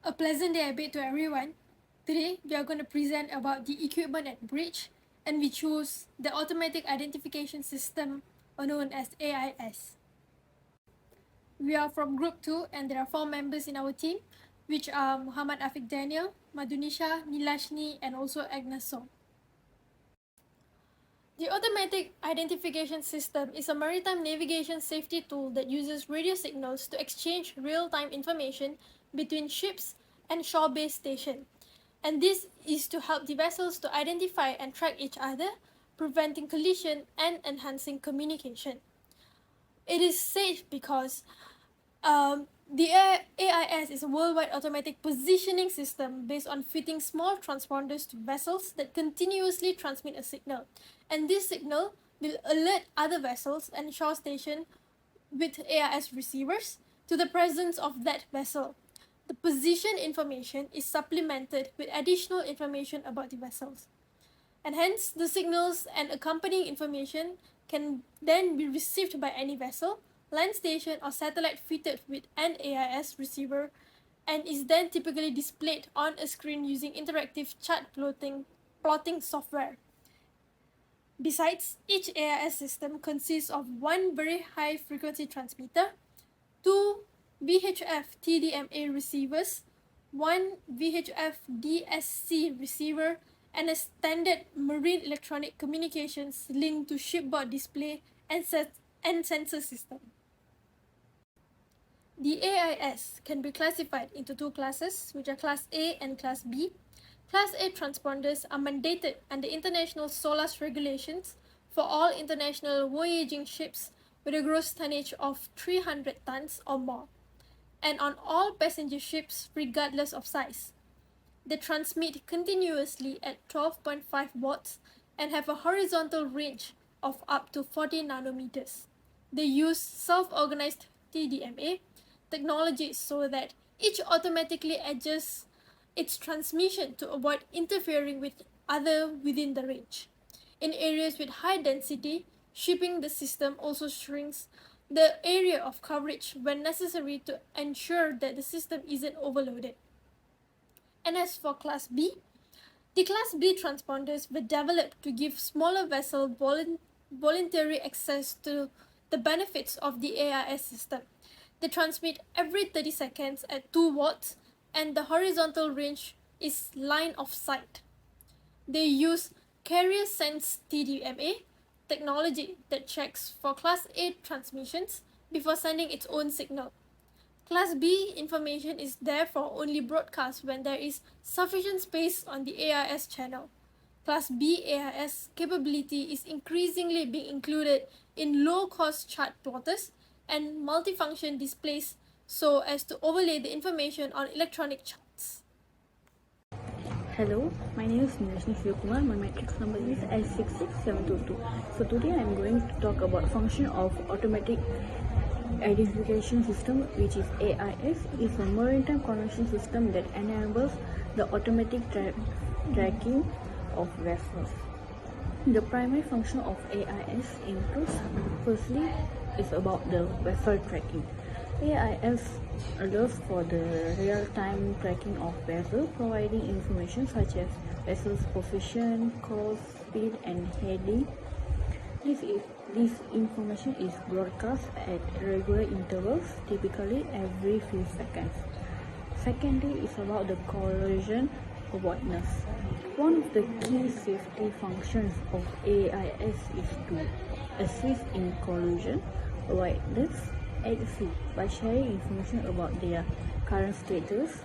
A pleasant day I bid to everyone. Today we are going to present about the equipment at bridge, and we choose the automatic identification system, known as AIS. We are from group 2 and there are 4 members in our team, which are Muhammad Afiq Daniel, Madunisha, Nilashni, and also Agnes Song. The automatic identification system is a maritime navigation safety tool that uses radio signals to exchange real-time information between ships and shore-based stations. And this is to help the vessels to identify and track each other, preventing collision and enhancing communication. It is safe because the AIS is a worldwide automatic positioning system based on fitting small transponders to vessels that continuously transmit a signal. And this signal will alert other vessels and shore stations with AIS receivers to the presence of that vessel. The position information is supplemented with additional information about the vessels. And hence, the signals and accompanying information can then be received by any vessel, land station, or satellite fitted with an AIS receiver, and is then typically displayed on a screen using interactive chart plotting software. Besides, each AIS system consists of one very high frequency transmitter, two VHF TDMA receivers, one VHF DSC receiver, and a standard marine electronic communications linked to shipboard display and sensor system. The AIS can be classified into two classes, which are Class A and Class B. Class A transponders are mandated under international SOLAS regulations for all international voyaging ships with a gross tonnage of 300 tons or more, and on all passenger ships regardless of size. They transmit continuously at 12.5 watts and have a horizontal range of up to 40 nanometers. They use self-organized TDMA technology so that each automatically adjusts its transmission to avoid interfering with other within the range. In areas with high density, shipping the system also shrinks the area of coverage when necessary to ensure that the system isn't overloaded. And as for Class B, the Class B transponders were developed to give smaller vessels voluntary access to the benefits of the AIS system. They transmit every 30 seconds at 2 watts, and the horizontal range is line of sight. They use carrier sense TDMA technology that checks for Class A transmissions before sending its own signal. Class B information is therefore only broadcast when there is sufficient space on the AIS channel. Class B AIS capability is increasingly being included in low-cost chart plotters and multifunction displays so as to overlay the information on electronic charts. Hello, my name is Nilashni. My matrix number is S66722. So today I am going to talk about function of automatic identification system, which is AIS. Is a maritime convention system that enables the automatic tracking of vessels. The primary function of AIS includes, firstly, is about the vessel tracking. AIS allows for the real-time tracking of vessels, providing information such as vessel's position, course, speed, and heading. This information is broadcast at regular intervals, typically every few seconds. Secondly, is about the collision avoidance. One of the key safety functions of AIS is to assist in collision avoidance at sea by sharing information about their current status.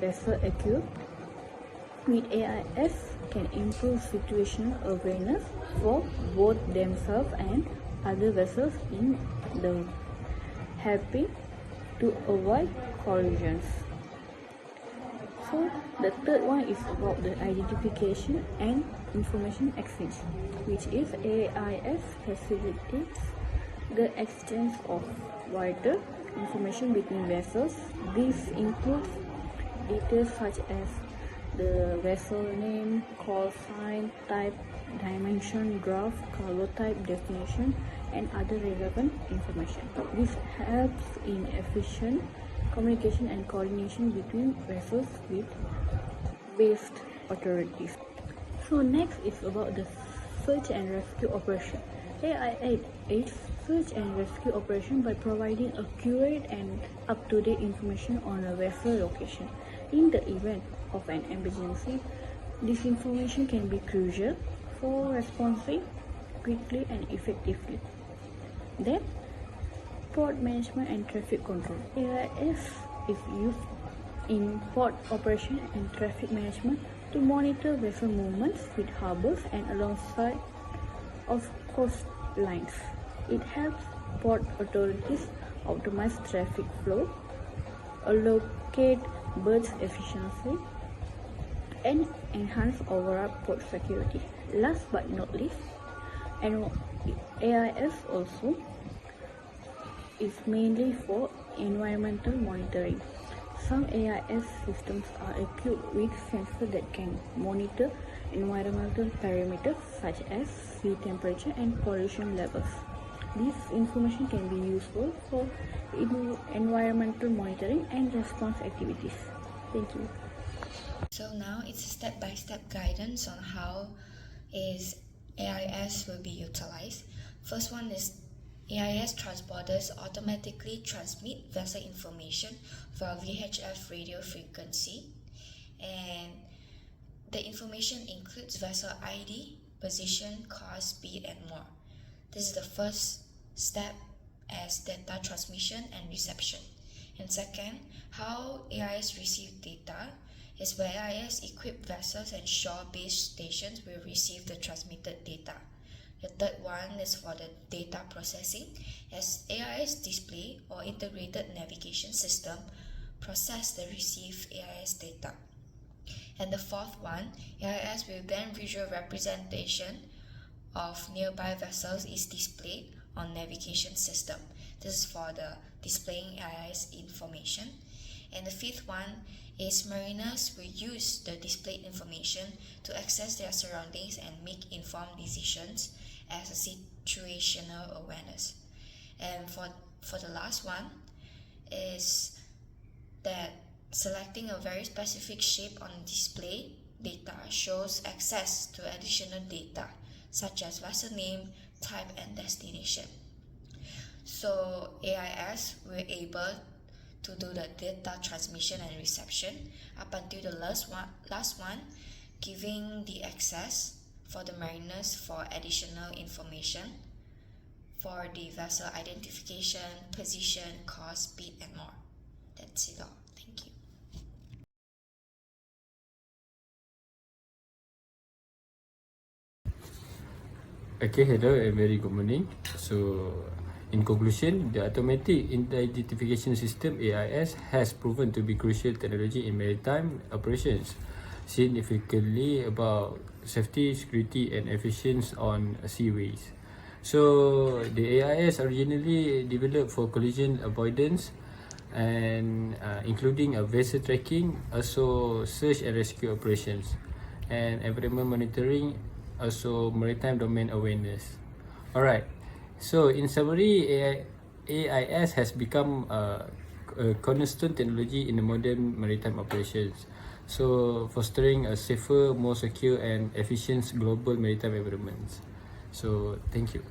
Vessel equipped with AIS can improve situational awareness for both themselves and other vessels in the helping to avoid collisions. So the third one is about the identification and information exchange, which is AIS facilitates the exchange of vital information between vessels. This includes details such as the vessel name, call sign, type, dimension, draft, cargo type, destination, and other relevant information. This helps in efficient communication and coordination between vessels with based authorities. So next is about the search and rescue operation. AIS aids search and rescue operation by providing accurate and up-to-date information on a vessel location. In the event of an emergency, this information can be crucial for responding quickly and effectively. Then, port management and traffic control. AIS is used in port operation and traffic management to monitor vessel movements with harbors and alongside of coastlines. It helps port authorities optimize traffic flow, allocate berths efficiently, and enhance overall port security. Last but not least, AIS also is mainly for environmental monitoring. Some AIS systems are equipped with sensors that can monitor environmental parameters such as sea temperature and pollution levels. This information can be useful for environmental monitoring and response activities. Thank you. So now it's a step-by-step guidance on how is AIS will be utilized. First one is AIS transponders automatically transmit vessel information via VHF radio frequency, and the information includes vessel ID, position, course, speed, and more. This is the first step as data transmission and reception. And second, how AIS receive data is where AIS equipped vessels and shore-based stations will receive the transmitted data. The third one is for the data processing, as AIS display or integrated navigation system process the received AIS data. And the fourth one, AIS will then visual representation of nearby vessels is displayed on navigation system. This is for the displaying AIS information. And the fifth one is mariners will use the displayed information to access their surroundings and make informed decisions as a situational awareness. And for the last one is that selecting a very specific shape on display data shows access to additional data such as vessel name, type, and destination. So AIS were able to do the data transmission and reception up until the last one, giving the access for the mariners for additional information for the vessel identification, position, course, speed, and more. That's it all. Thank you. Okay, hello and very good morning. So, in conclusion, the automatic identification system AIS has proven to be crucial technology in maritime operations, significantly about safety, security, and efficiency on seaways. So, the AIS originally developed for collision avoidance and including a vessel tracking, also search and rescue operations, and environment monitoring, also maritime domain awareness. Alright, so in summary, AIS has become a cornerstone technology in the modern maritime operations, so fostering a safer, more secure, and efficient global maritime environment. So thank you.